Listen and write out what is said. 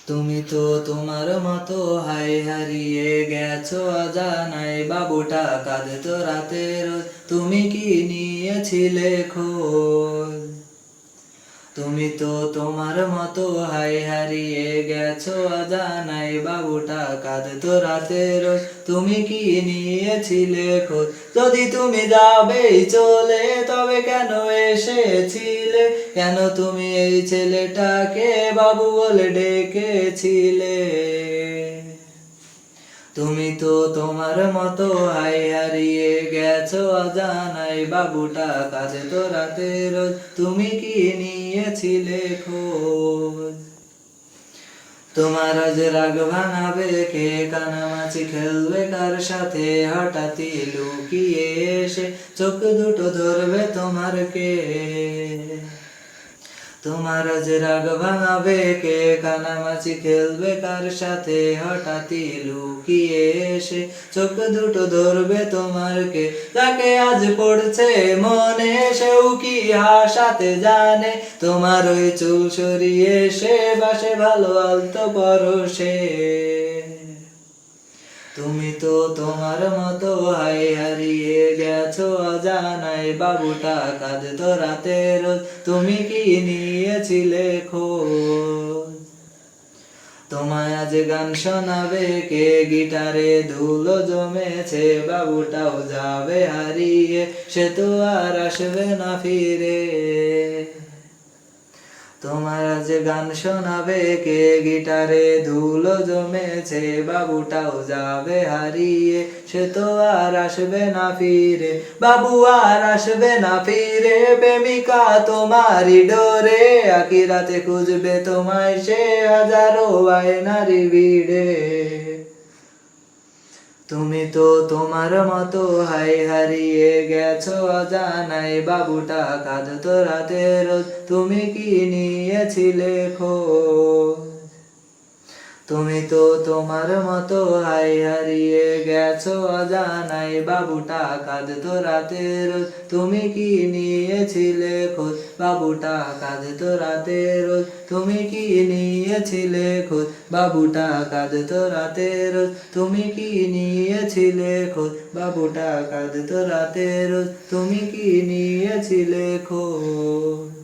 তুমি তো তোমার মতো হাই হারিয়ে গেছো অজানায়, বাবুটা কাঁদতো রাতের, তুমি কি নিয়েছিলে খোঁজ? তুমি তো তোমার মতো হাই হারিয়ে গেছো অজানায়, বাবুটা কাঁদতো রাতের, তুমি কি নিয়েছিলে খোঁজ? যদি তুমি যাবেই চলে তবে কেন এসেছিলে? কেন তুমি এই ছেলেটাকে বাবু বলে ডেকেছিলে? তুমি তো তোমার মতো হাই হারিয়ে গেছো অজানায়, বাবুটা কাঁদতো রাতের, তুমি কি নিয়েছিলে খোঁজ? তোমার আজ রাগ ভাঙাবে কে? কানামাছি খেলবে কার সাথে? হঠাৎই লুকিয়ে এসে চোখ দুটো ধরবে তোমার কে? তোমার আজ রাগ ভাঙাবে কে? কানামাছি খেলবে কার সাথে? হঠাৎই লুকিয়ে এসে চোখ দুটো ধরবে তোমার কে? তাকে আজ পড়ছে মনে, সেও কি হাসাতে জানে? তোমার ওই চুল সরিয়ে সে বাসে ভালো আলতো পরশে। তুমি তো তোমার মতো হাই হারিয়ে গেছো অজানায়, বাবুটা কাঁদতো রাতের, তুমি কি নিয়েছিলে খোঁজ? তোমায় আজ গান শোনাবে কে? গিটারে ধুলো জমেছে, বাবুটাও যাবে হারিয়ে, সে তো আর আসবে না ফিরে। তোমার আজ গান শোনাবে কে? গিটারে ধুলো জমেছে, বাবুটাও যাবে হারিয়ে, সে তো আর আসবে না ফিরে। বাবু আর আসবে না ফিরে, প্রেমিকা তোমারই ডোরে, আকি রাতে খুঁজবে তোমায় সে হাজারো আয়নারি ভিড়ে। তুমি তো তোমার মতো হাই হারিয়ে গেছো অজানায়, বাবুটা কাঁদতো রাতের, তুমি কি নিয়েছিলে খোঁজ? তুমি তো তোমার মতো হাই হারিয়ে গেছো অজানায়, বাবুটা কাঁদতো রাতের, তুমি কি নিয়েছিলে খোঁজ? বাবুটা কাঁদতো রাতের, তুমি কি নিয়েছিলে খোঁজ? বাবুটা কাঁদতো রাতের, তুমি কি নিয়েছিলে খোঁজ? বাবুটা কাঁদতো রাতের, তুমি কি নিয়েছিলে খোঁজ?